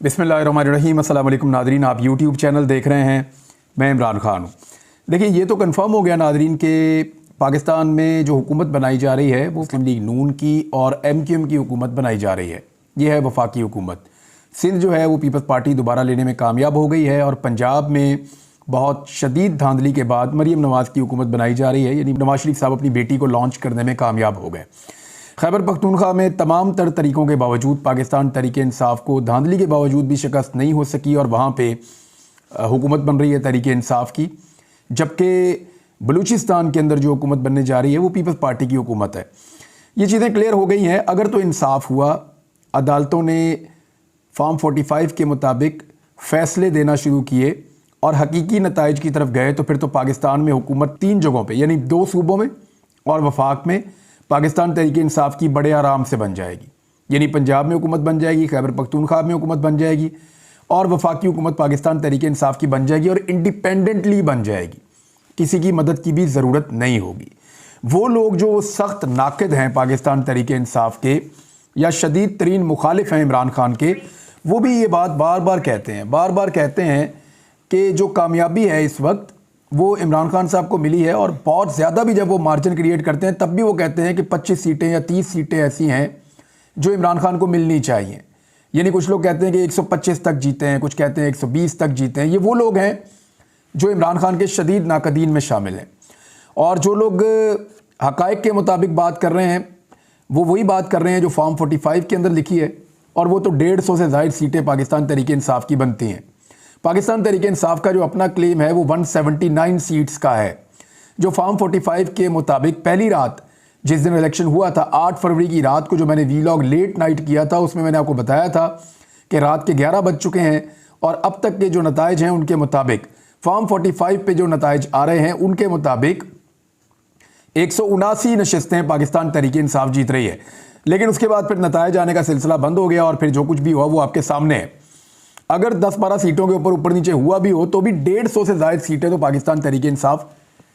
बिस्मिल्लाहिर्रहमानिर्रहीम। अस्सलाम वालेकुम नादरीन, आप यूट्यूब चैनल देख रहे हैं। मैं इमरान खान हूँ। देखिए, ये तो कंफर्म हो गया नादरीन के पाकिस्तान में जो हुकूमत बनाई जा रही है वो मुस्लिम लीग नून की और MQM की हुकूमत बनाई जा रही है। ये है वफाकी हुकूमत। सिंध जो है वो पीपल्स पार्टी दोबारा लेने में कामयाब हो गई है और पंजाब में बहुत शदीद धांधली के बाद मरीम नवाज़ की हुकूमत बनाई जा रही है, यानी नवाज शरीफ साहब अपनी बेटी को लॉन्च करने में कामयाब हो गए। खैबर पख्तूनख्वा में तमाम तर तरीक़ों के बावजूद पाकिस्तान तहरीक इंसाफ को धांधली के बावजूद भी शिकस्त नहीं हो सकी और वहाँ पे हुकूमत बन रही है तहरीक इंसाफ की। जबकि बलूचिस्तान के अंदर जो हुकूमत बनने जा रही है वो पीपल्स पार्टी की हुकूमत है। ये चीज़ें क्लियर हो गई हैं। अगर तो इंसाफ हुआ, अदालतों ने फॉर्म 45 के मुताबिक फ़ैसले देना शुरू किए और हकीकी नताइज की तरफ गए, तो फिर तो पाकिस्तान में हुकूमत 3 जगहों पे यानी 2 सूबों में और वफाक में पाकिस्तान तहरीक इंसाफ की बड़े आराम से बन जाएगी। यानी पंजाब में हुकूमत बन जाएगी, खैबर पख्तूनख्वा में हुकूमत बन जाएगी और वफाकी हुकूमत पाकिस्तान तहरीक इंसाफ की बन जाएगी और इंडिपेंडेंटली बन जाएगी। किसी की मदद की भी ज़रूरत नहीं होगी। वो लोग जो सख्त नाक़िद हैं पाकिस्तान तहरीक इंसाफ के या शदीद तरीन मुखालिफ हैं इमरान खान के, वो भी ये बात बार बार कहते हैं कि जो कामयाबी है इस वक्त वो इमरान खान साहब को मिली है। और बहुत ज़्यादा भी जब वो मार्जिन क्रिएट करते हैं तब भी वो कहते हैं कि 25 सीटें या 30 सीटें ऐसी हैं जो इमरान खान को मिलनी चाहिए। यानी कुछ लोग कहते हैं कि 125 तक जीते हैं, कुछ कहते हैं 120 तक जीते हैं। ये वो लोग हैं जो इमरान खान के शदीद नाकदीन में शामिल हैं। और जो लोग हक़ाइक़ के मुताबिक बात कर रहे हैं वो वही बात कर रहे हैं जो फॉर्म 45 के अंदर लिखी है, और वो तो 150 से ज़ायद सीटें पाकिस्तान तहरीक इंसाफ की बनती हैं। पाकिस्तान तहरीक इंसाफ का जो अपना क्लेम है वो 179 सीट्स का है, जो फॉर्म 45 के मुताबिक पहली रात जिस दिन इलेक्शन हुआ था 8 फरवरी की रात को जो मैंने वीलॉग लेट नाइट किया था उसमें मैंने आपको बताया था कि रात के 11 बज चुके हैं और अब तक के जो नताइज हैं उनके मुताबिक फॉर्म 45 पे जो नताइज आ रहे हैं उनके मुताबिक 179 नशिस्तें पाकिस्तान तहरीक इंसाफ जीत रही है। लेकिन उसके बाद फिर नताइज आने का सिलसिला बंद हो गया और फिर जो कुछ भी हुआ वो आपके सामने है। अगर 10-12 सीटों के ऊपर नीचे हुआ भी हो तो भी 150 से ज़ायद सीटें तो पाकिस्तान तहरीक इंसाफ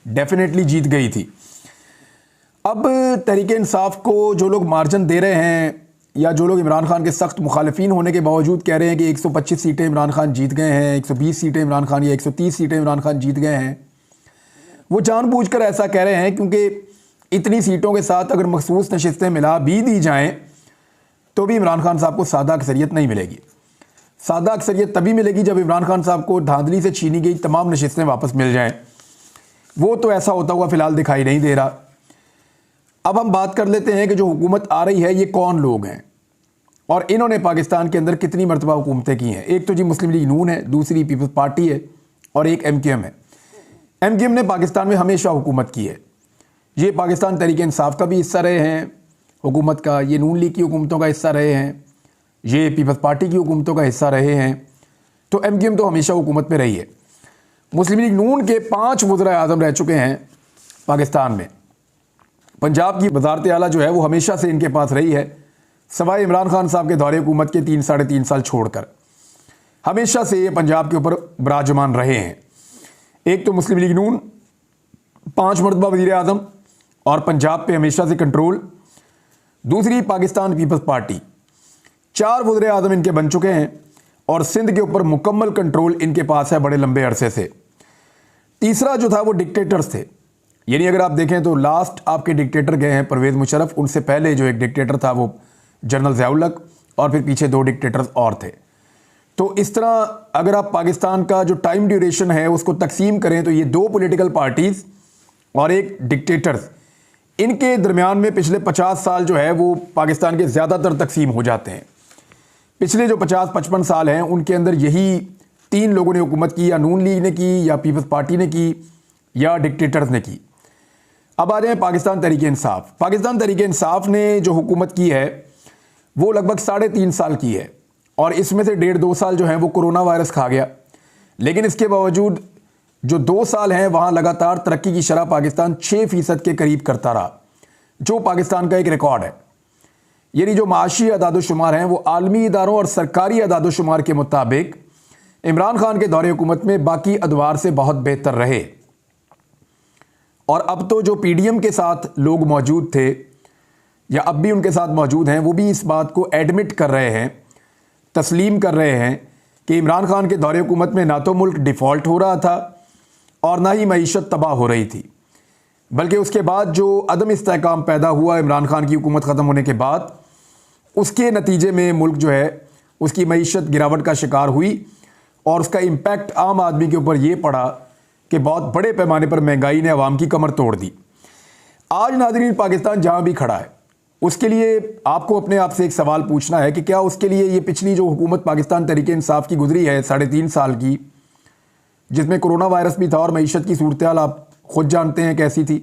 डेफिनेटली जीत गई थी। अब तहरीक इंसाफ को जो लोग मार्जिन दे रहे हैं या जो लोग इमरान खान के सख्त मुखालिफिन होने के बावजूद कह रहे हैं कि 125 सीटें इमरान खान जीत गए हैं, 120 सीटें इमरान खान या 130 सीटें इमरान खान जीत गए हैं, वो जानबूझकर ऐसा कह रहे हैं क्योंकि इतनी सीटों के साथ अगर मखसूस नशिस्तें मिला भी दी जाएँ तो भी इमरान खान साहब को सादा अक्सरियत नहीं मिलेगी। सादा अक्सरियत तभी मिलेगी जब इमरान खान साहब को धांधली से छीनी गई तमाम नशिस्तें वापस मिल जाएं। वो तो ऐसा होता हुआ फ़िलहाल दिखाई नहीं दे रहा। अब हम बात कर लेते हैं कि जो हुकूमत आ रही है ये कौन लोग हैं और इन्होंने पाकिस्तान के अंदर कितनी मरतबा हुकूमतें की हैं। एक तो जी मुस्लिम लीग नून है, दूसरी पीपल्स पार्टी है और एक MQM है। MQM ने पाकिस्तान में हमेशा हुकूमत की है। ये पाकिस्तान तहरीक इंसाफ का भी हिस्सा रहे हैं हुकूमत का, ये नून लीग की हुकूमतों का हिस्सा रहे हैं, ये पीपल्स पार्टी की हुकूमतों का हिस्सा रहे हैं। तो MQM तो हमेशा हुकूमत में रही है। मुस्लिम लीग नून के 5 वज़ीर आज़म रह चुके हैं पाकिस्तान में। पंजाब की वज़ारत आला जो है वो हमेशा से इनके पास रही है, सवाए इमरान खान साहब के दौरे हुकूमत के 3-3.5 साल छोड़कर। हमेशा से ये पंजाब के ऊपर विराजमान रहे हैं। एक तो मुस्लिम लीग नून 5 मरतबा वज़ीर आज़म और पंजाब पे हमेशा से कंट्रोल। दूसरी पाकिस्तान पीपल्स पार्टी 4 वज़ीर आज़म इनके बन चुके हैं और सिंध के ऊपर मुकम्मल कंट्रोल इनके पास है बड़े लंबे अरसे से। तीसरा जो था वो डिक्टेटर्स थे। यानी अगर आप देखें तो लास्ट आपके डिक्टेटर गए हैं परवेज़ मुशर्रफ, उनसे पहले जो एक डिक्टेटर था वो जनरल ज़िया-उल हक और फिर पीछे 2 डिक्टेटर्स और थे। तो इस तरह अगर आप पाकिस्तान का जो टाइम ड्यूरेशन है उसको तकसीम करें तो ये 2 पॉलिटिकल पार्टीज़ और एक डिक्टेटर्स, इनके दरमियान में पिछले 50 साल जो है वो पाकिस्तान के ज़्यादातर तकसीम हो जाते हैं। पिछले जो 50-55 साल हैं उनके अंदर यही 3 लोगों ने हुकूमत की, या नून लीग ने की, या पीपल्स पार्टी ने की, या डिक्टेटर्स ने की। अब आ जाए पाकिस्तान तहरीक इंसाफ। पाकिस्तान तहरीक इंसाफ ने जो हुकूमत की है वो लगभग 3.5 साल की है और इसमें से 1.5-2 साल जो हैं वो कोरोना वायरस खा गया। लेकिन इसके बावजूद जो 2 साल हैं वहाँ लगातार तरक्की की शरह पाकिस्तान 6% के करीब करता रहा, जो पाकिस्तान का एक रिकॉर्ड है। यानी जो माशी अदादोशुमार हैं वो आलमी इदारों और सरकारी अदादोशुमार के मुताबिक इमरान खान के दौरे हुकूमत में बाकी अदवार से बहुत बेहतर रहे। और अब तो जो PDM के साथ लोग मौजूद थे या अब भी उनके साथ मौजूद हैं वो भी इस बात को एडमिट कर रहे हैं तस्लीम कर रहे हैं कि इमरान खान के दौरे हुकूमत में ना तो मुल्क डिफ़ॉल्ट हो रहा था और ना ही मईशत तबाह हो रही थी, बल्कि उसके बाद जो अदम इस्तेहकाम पैदा हुआ इमरान खान की हुकूमत ख़त्म होने के बाद, उसके नतीजे में मुल्क जो है उसकी मईशत गिरावट का शिकार हुई और उसका इम्पैक्ट आम आदमी के ऊपर ये पड़ा कि बहुत बड़े पैमाने पर महंगाई ने अवाम की कमर तोड़ दी। आज नाज़रीन, पाकिस्तान जहाँ भी खड़ा है उसके लिए आपको अपने आप से एक सवाल पूछना है कि क्या उसके लिए ये पिछली जो हुकूमत पाकिस्तान तहरीक-ए-इंसाफ की गुजरी है 3.5 साल की, जिसमें कोरोना वायरस भी था और मईशत की सूरत हाल आप खुद जानते हैं कैसी थी,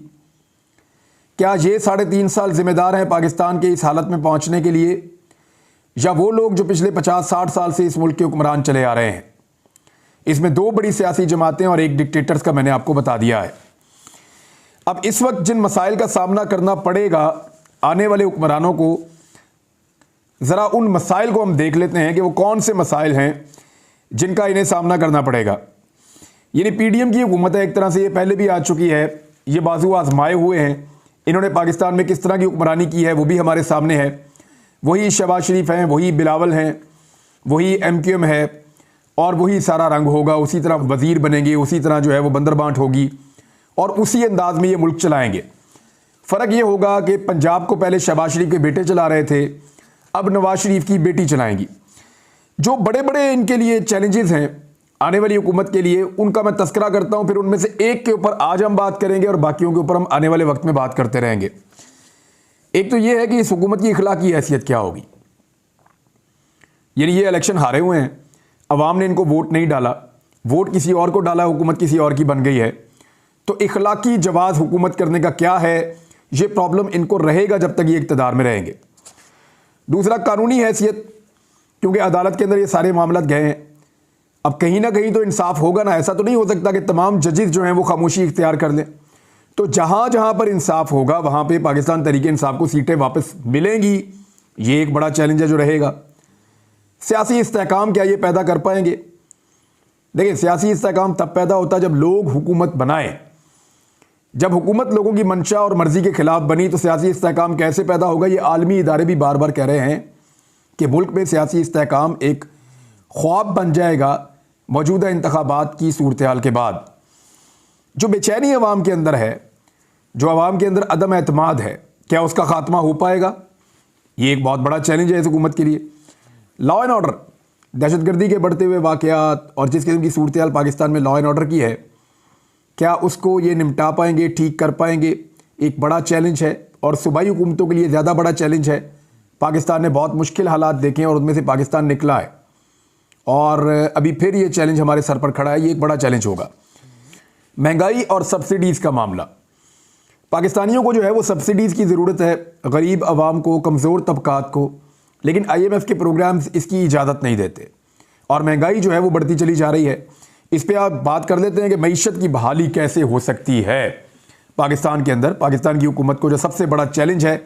क्या ये 3.5 साल जिम्मेदार हैं पाकिस्तान के इस हालत में पहुंचने के लिए, या वो लोग जो पिछले 50-60 साल से इस मुल्क के हुक्मरान चले आ रहे हैं? इसमें दो बड़ी सियासी जमातें और एक डिक्टेटर्स का मैंने आपको बता दिया है। अब इस वक्त जिन मसाइल का सामना करना पड़ेगा आने वाले हुक्मरानों को, ज़रा उन मसाइल को हम देख लेते हैं कि वो कौन से मसाइल हैं जिनका इन्हें सामना करना पड़ेगा। यानी पीडीएम की हुकूमत है, एक तरह से ये पहले भी आ चुकी है, ये बाजू आजमाए हुए हैं, इन्होंने पाकिस्तान में किस तरह की हुक्मरानी की है वो भी हमारे सामने है। वही शहबाज शरीफ हैं, वही बिलावल हैं, वही MQM है और वही सारा रंग होगा, उसी तरह वज़ीर बनेंगे, उसी तरह जो है वो बंदरबांट होगी और उसी अंदाज में ये मुल्क चलाएंगे। फ़र्क ये होगा कि पंजाब को पहले शहबाज शरीफ के बेटे चला रहे थे, अब नवाज शरीफ की बेटी चलाएंगी। जो बड़े बड़े इनके लिए चैलेंजेस हैं आने वाली हुकूमत के लिए, उनका मैं तस्करा करता हूं, फिर उनमें से एक के ऊपर आज हम बात करेंगे और बाकियों के ऊपर हम आने वाले वक्त में बात करते रहेंगे। एक तो ये है कि इस हुकूमत की इखलाकी हैसियत क्या होगी। यानी ये इलेक्शन हारे हुए हैं, अवाम ने इनको वोट नहीं डाला, वोट किसी और को डाला, हुकूमत किसी और की बन गई है, तो इखलाकी जवाज़ हुकूमत करने का क्या है, ये प्रॉब्लम इनको रहेगा जब तक ये इक़्तिदार में रहेंगे। दूसरा, कानूनी हैसियत, क्योंकि अदालत के अंदर ये सारे मामला गए हैं, अब कहीं ना कहीं तो इंसाफ होगा ना। ऐसा तो नहीं हो सकता कि तमाम जजेस जो हैं वो खामोशी इख्तियार कर लें। तो जहाँ जहाँ पर इंसाफ होगा वहाँ पे पाकिस्तान तहरीक-ए-इंसाफ को सीटें वापस मिलेंगी। ये एक बड़ा चैलेंज है जो रहेगा। सियासी इस्तेहकाम क्या ये पैदा कर पाएंगे? देखिए, सियासी इस्तेहकाम तब पैदा होता है जब लोग हुकूमत बनाएं। जब हुकूमत लोगों की मंशा और मर्जी के खिलाफ बनी तो सियासी इस्तेहकाम कैसे पैदा होगा? ये आलमी इदारे भी बार बार कह रहे हैं कि मुल्क में सियासी इस्तेहकाम एक ख्वाब बन जाएगा मौजूदा इंतखाबात की सूरत हाल के बाद। जो बेचैनी अवाम के अंदर है, जो अवाम के अंदर अदम एतमाद है, क्या उसका खात्मा हो पाएगा? ये एक बहुत बड़ा चैलेंज है इस हुकूमत के लिए। लॉ एंड ऑर्डर, दहशतगर्दी के बढ़ते हुए वाक़यात और जिस किस्म की सूरत हाल पाकिस्तान में लॉ एंड ऑर्डर की है, क्या उसको ये निपटा पाएंगे, ठीक कर पाएंगे? एक बड़ा चैलेंज है और सूबाई हुकूमतों के लिए ज़्यादा बड़ा चैलेंज है। पाकिस्तान ने बहुत मुश्किल हालात देखे हैं और उनमें से पाकिस्तान निकला है और अभी फिर ये चैलेंज हमारे सर पर खड़ा है। ये एक बड़ा चैलेंज होगा। महंगाई और सब्सिडीज़ का मामला, पाकिस्तानियों को जो है वो सब्सिडीज़ की ज़रूरत है, गरीब आवाम को, कमज़ोर तबकात को, लेकिन IMF के प्रोग्राम्स इसकी इजाज़त नहीं देते और महंगाई जो है वो बढ़ती चली जा रही है। इस पर आप बात कर लेते हैं कि मईशत की बहाली कैसे हो सकती है पाकिस्तान के अंदर। पाकिस्तान की हुकूमत को जो सबसे बड़ा चैलेंज है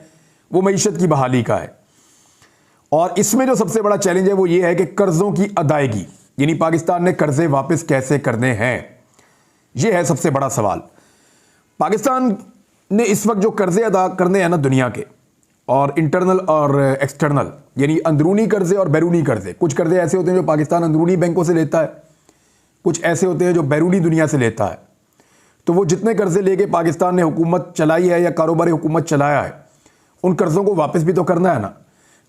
वो मईशत की बहाली का है और इसमें जो सबसे बड़ा चैलेंज है वो ये है कि कर्ज़ों की अदायगी, यानी पाकिस्तान ने कर्ज़े वापस कैसे करने हैं, ये है सबसे बड़ा सवाल। पाकिस्तान ने इस वक्त जो कर्ज़े अदा करने हैं ना दुनिया के, और इंटरनल और एक्सटर्नल, यानी अंदरूनी कर्ज़े और बैरूनी कर्ज़े। कुछ कर्ज़े ऐसे होते हैं जो पाकिस्तान अंदरूनी बैंकों से लेता है, कुछ ऐसे होते हैं जो बैरूनी दुनिया से लेता है। तो वो जितने कर्ज़े लेके पाकिस्तान ने हुकूमत चलाई है या कारोबारी हुकूमत चलाया है, उन कर्ज़ों को वापस भी तो करना है ना।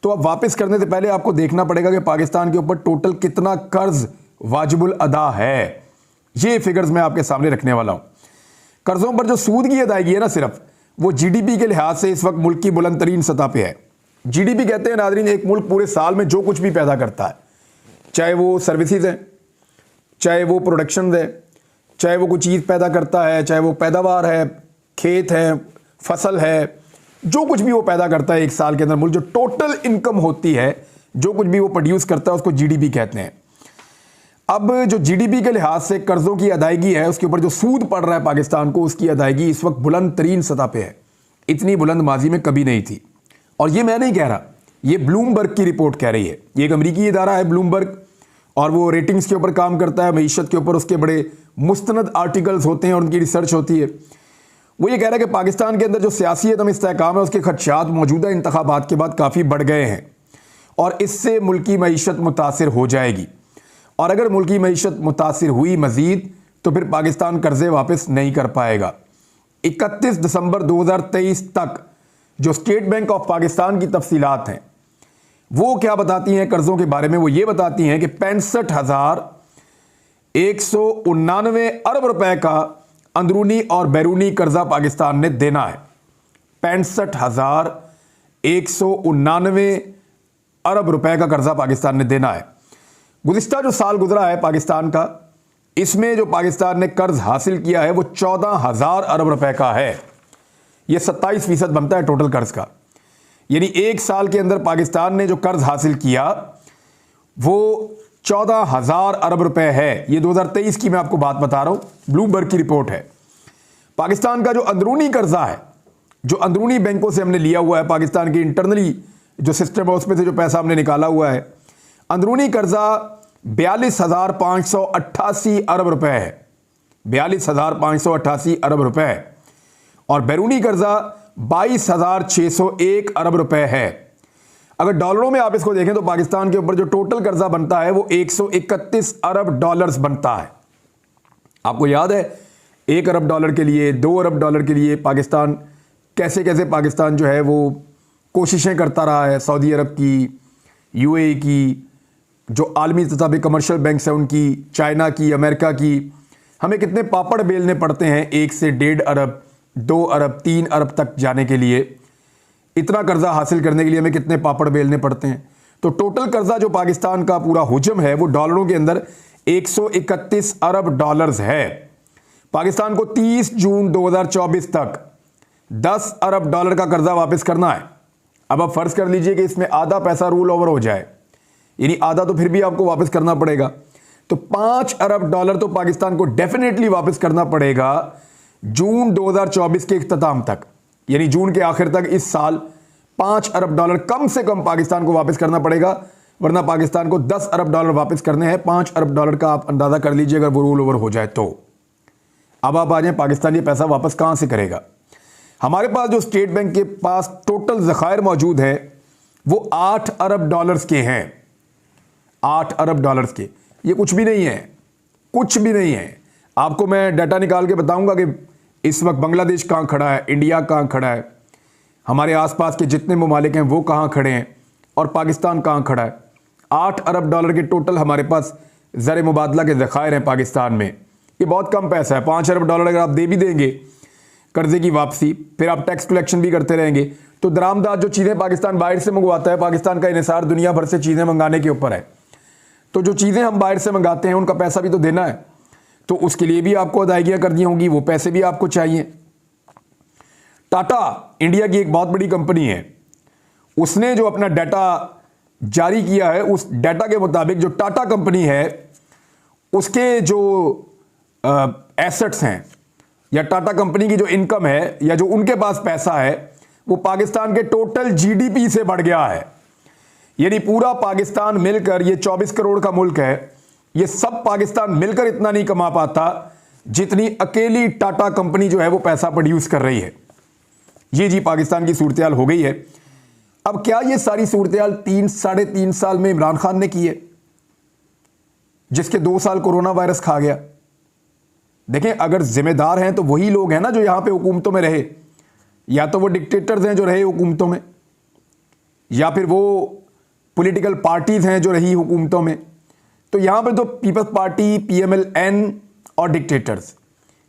तो अब वापस करने से पहले आपको देखना पड़ेगा कि पाकिस्तान के ऊपर टोटल कितना कर्ज वाजिबुल अदा है। ये फिगर्स मैं आपके सामने रखने वाला हूं। कर्जों पर जो सूद की अदायगी है ना, सिर्फ वो GDP के लिहाज से इस वक्त मुल्क की बुलंद तरीन सतह पे है। GDP कहते हैं नाज़रीन एक मुल्क पूरे साल में जो कुछ भी पैदा करता है, चाहे वो सर्विसेज है, चाहे वो प्रोडक्शन है, चाहे वो कोई चीज़ पैदा करता है, चाहे वो पैदावार है, खेत है, फसल है, जो कुछ भी वो पैदा करता है एक साल के अंदर, मुल्क जो टोटल इनकम होती है, जो कुछ भी वो प्रोड्यूस करता है, उसको GDP कहते हैं। अब जो GDP के लिहाज से कर्जों की अदायगी है, उसके ऊपर जो सूद पड़ रहा है पाकिस्तान को, उसकी अदायगी इस वक्त बुलंद तरीन सतह पे है। इतनी बुलंद माजी में कभी नहीं थी। और ये मैं नहीं कह रहा, ये ब्लूमबर्ग की रिपोर्ट कह रही है। ये एक अमरीकी इदारा है ब्लूमबर्ग, और वो रेटिंग्स के ऊपर काम करता है, मईशत के ऊपर उसके बड़े मुस्तनद आर्टिकल्स होते हैं और उनकी रिसर्च होती है। वो ये कह रहा है कि पाकिस्तान के अंदर जो सियासी अदम इस्तेहकाम है, उसके खदशात मौजूदा इंतखाबात के बाद काफ़ी बढ़ गए हैं और इससे मुल्की मईशत मुतासिर हो जाएगी। और अगर मुल्की मईशत मुतासिर हुई मज़ीद तो फिर पाकिस्तान कर्जे वापस नहीं कर पाएगा। 31 दिसंबर 2023 तक जो स्टेट बैंक ऑफ पाकिस्तान की तफसीलात हैं वो क्या बताती हैं कर्जों के बारे में, वो ये बताती हैं कि 65,199 अरब रुपए का अंदरूनी और बैरूनी कर्जा पाकिस्तान ने देना है। 65,199 अरब रुपए का कर्जा पाकिस्तान ने देना है। गुज़िश्ता जो साल गुजरा है पाकिस्तान का, इसमें जो पाकिस्तान ने कर्ज हासिल किया है वो 14,000 अरब रुपए का है। यह 27% बनता है टोटल कर्ज का। यानी एक साल के अंदर पाकिस्तान ने जो कर्ज हासिल किया वो 14,000 अरब रुपए है। ये 2023 की मैं आपको बात बता रहा हूं, ब्लूमबर्ग की रिपोर्ट है। पाकिस्तान का जो अंदरूनी कर्जा है, जो अंदरूनी बैंकों से हमने लिया हुआ है, पाकिस्तान की इंटरनली जो सिस्टम है उसमें से जो पैसा हमने निकाला हुआ है, अंदरूनी कर्जा 42,588 अरब रुपए है। 42,588 अरब रुपए है। और बैरूनी कर्जा 22,601 अरब रुपए है। अगर डॉलरों में आप इसको देखें तो पाकिस्तान के ऊपर जो टोटल कर्जा बनता है वो 131 अरब डॉलर्स बनता है। आपको याद है 1 अरब डॉलर के लिए, 2 अरब डॉलर के लिए पाकिस्तान कैसे कैसे पाकिस्तान जो है वो कोशिशें करता रहा है। सऊदी अरब की, यूएई की, जो आलमी सतह पे कमर्शियल बैंक्स हैं उनकी, चाइना की, अमेरिका की, हमें कितने पापड़ बेलने पड़ते हैं 1 से 1.5 अरब, 2 अरब, 3 अरब तक जाने के लिए। इतना कर्जा हासिल करने के लिए हमें कितने पापड़ बेलने पड़ते हैं। तो टोटल कर्जा जो पाकिस्तान का पूरा हुजम है वो डॉलरों के अंदर 131 अरब डॉलर्स है। पाकिस्तान को 30 जून 2024 तक 10 अरब डॉलर का कर्जा वापस करना है। अब आप फर्ज कर लीजिए कि इसमें आधा पैसा रूल ओवर हो जाए, यानी आधा तो फिर भी आपको वापस करना पड़ेगा। तो 5 अरब डॉलर तो पाकिस्तान को डेफिनेटली वापस करना पड़ेगा जून 2024 के इख्तिताम तक, यानी जून के आखिर तक इस साल 5 अरब डॉलर कम से कम पाकिस्तान को वापस करना पड़ेगा, वरना पाकिस्तान को 10 अरब डॉलर वापस करने हैं। 5 अरब डॉलर का आप अंदाजा कर लीजिए अगर वो रोल ओवर हो जाए तो। अब आप आ जाए पाकिस्तान ये पैसा वापस कहां से करेगा। हमारे पास जो स्टेट बैंक के पास टोटल ज़खायर मौजूद है वो 8 अरब डॉलर्स के हैं। 8 अरब डॉलर्स के, ये कुछ भी नहीं है, कुछ भी नहीं है। आपको मैं डाटा निकाल के बताऊंगा कि इस वक्त बांग्लादेश कहाँ खड़ा है, इंडिया कहाँ खड़ा है, हमारे आसपास के जितने ममालिक हैं वो कहाँ खड़े हैं और पाकिस्तान कहाँ खड़ा है। 8 अरब डॉलर के टोटल हमारे पास ज़र मुबादला के ज़खायर हैं पाकिस्तान में। ये बहुत कम पैसा है। 5 अरब डॉलर अगर आप दे भी देंगे कर्जे की वापसी, फिर आप टैक्स कलेक्शन भी करते रहेंगे, तो दरामदार जो चीज़ें पाकिस्तान बाहर से मंगवाता है, पाकिस्तान का इन्हिसार दुनिया भर से चीज़ें मंगाने के ऊपर है, तो जो चीज़ें हम बाहर से मंगाते हैं उनका पैसा भी तो देना है, तो उसके लिए भी आपको अदायगियां करनी होंगी, वो पैसे भी आपको चाहिए। टाटा इंडिया की एक बहुत बड़ी कंपनी है, उसने जो अपना डाटा जारी किया है उस डाटा के मुताबिक जो टाटा कंपनी है उसके जो एसेट्स हैं या टाटा कंपनी की जो इनकम है या जो उनके पास पैसा है वो पाकिस्तान के टोटल जीडीपी से बढ़ गया है। यानी पूरा पाकिस्तान मिलकर, ये 24 करोड़ का मुल्क है, ये सब पाकिस्तान मिलकर इतना नहीं कमा पाता जितनी अकेली टाटा कंपनी जो है वो पैसा प्रोड्यूस कर रही है। ये जी पाकिस्तान की सूरत-ए-हाल हो गई है। अब क्या ये सारी सूरत-ए-हाल 3-3.5 साल में इमरान खान ने की है, जिसके 2 साल कोरोना वायरस खा गया? देखें, अगर जिम्मेदार हैं तो वही लोग हैं ना जो यहां पे हुकूमतों में रहे, या तो वो डिक्टेटर्स हैं जो रहे हुकूमतों में, या फिर वो पॉलिटिकल पार्टीज हैं जो रही हुकूमतों में। तो यहां पर तो पीपल्स पार्टी, PMLN और डिक्टेटर्स,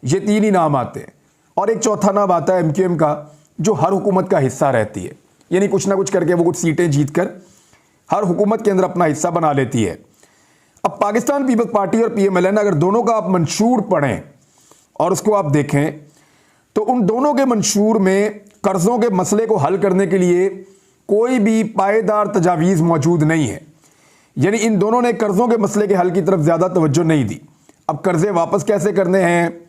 ये 3 ही नाम आते हैं, और एक चौथा नाम आता है MQM का, जो हर हुकूमत का हिस्सा रहती है। यानी कुछ ना कुछ करके वो कुछ सीटें जीतकर हर हुकूमत के अंदर अपना हिस्सा बना लेती है। अब पाकिस्तान पीपल्स पार्टी और PMLN, अगर दोनों का आप मंशूर पढ़ें और उसको आप देखें तो उन दोनों के मंशूर में कर्जों के मसले को हल करने के लिए कोई भी पायदार तजावीज़ मौजूद नहीं है। यानी इन दोनों ने कर्जों के मसले के हल की तरफ ज़्यादा तवज्जो नहीं दी। अब कर्जे वापस कैसे करने हैं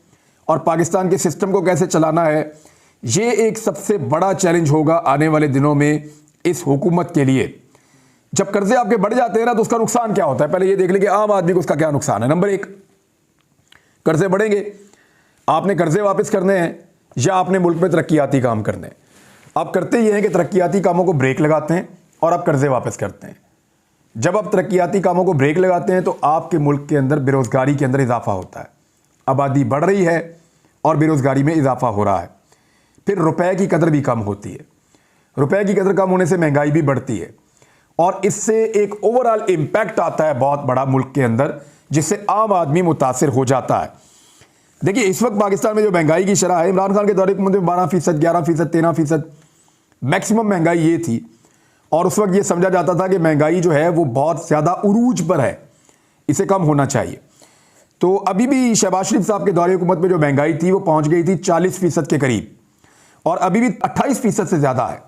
और पाकिस्तान के सिस्टम को कैसे चलाना है, ये एक सबसे बड़ा चैलेंज होगा आने वाले दिनों में इस हुकूमत के लिए। जब कर्जे आपके बढ़ जाते हैं ना तो उसका नुकसान क्या होता है, पहले ये देख लें कि आम आदमी को उसका क्या नुकसान है। नंबर 1, कर्जे बढ़ेंगे, आपने कर्जे वापस करने हैं या आपने मुल्क में तरक्याती काम करने हैं। आप करते ये हैं कि तरक्याती कामों को ब्रेक लगाते हैं और आप कर्जे वापस करते हैं। जब आप तरक्याती कामों को ब्रेक लगाते हैं तो आपके मुल्क के अंदर बेरोजगारी के अंदर इजाफा होता है, आबादी बढ़ रही है और बेरोजगारी में इजाफा हो रहा है। फिर रुपए की कदर भी कम होती है, रुपए की कदर कम होने से महंगाई भी बढ़ती है और इससे एक ओवरऑल इंपैक्ट आता है बहुत बड़ा मुल्क के अंदर, जिससे आम आदमी मुतासिर हो जाता है। देखिए इस वक्त पाकिस्तान में जो महंगाई की शरह है, इमरान खान के दौरे हुकूमत में 12%, 11%, 13% मैक्सिमम महंगाई ये थी और उस वक्त ये समझा जाता था कि महंगाई जो है वो बहुत ज़्यादा उरूज पर है, इसे कम होना चाहिए। तो अभी भी शहबाज शरीफ साहब के दौरे हुकूमत में जो महंगाई थी वो पहुंच गई थी 40% के करीब और अभी भी 28% से ज़्यादा है।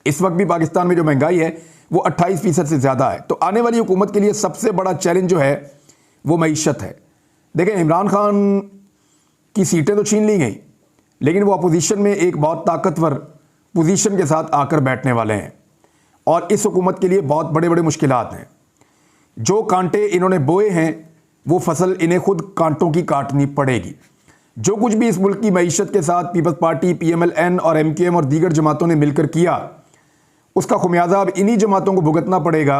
इस वक्त भी पाकिस्तान में जो महंगाई है वो 28% से ज़्यादा है। तो आने वाली हुकूमत के लिए सबसे बड़ा चैलेंज जो है वो मईशत है। देखें इमरान खान की सीटें तो छीन ली गई, लेकिन वो अपोजिशन में एक बहुत ताकतवर पोजीशन के साथ आकर बैठने वाले हैं और इस हुकूमत के लिए बहुत बड़े बड़े मुश्किलात हैं। जो कांटे इन्होंने बोए हैं वो फसल इन्हें खुद कांटों की काटनी पड़ेगी। जो कुछ भी इस मुल्क की मईशत के साथ पीपल्स पार्टी, PMLN और MKM और दीगर जमातों ने मिलकर किया, उसका खुमियाजा अब इन्हीं जमातों को भुगतना पड़ेगा।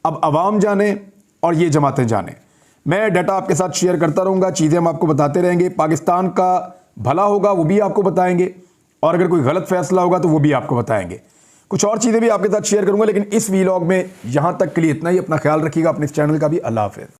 अब अवाम जाने और ये जमातें जाने। मैं डाटा आपके साथ शेयर करता रहूँगा, चीज़ें हम आपको बताते रहेंगे। पाकिस्तान का भला होगा वो भी आपको बताएंगे और अगर कोई गलत फैसला होगा तो वो भी आपको बताएंगे। कुछ और चीज़ें भी आपके साथ शेयर करूँगा, लेकिन इस वीलॉग में यहाँ तक के लिए इतना ही। अपना ख्याल रखिएगा, अपने इस चैनल का भी। अल्लाह हाफ़िज़।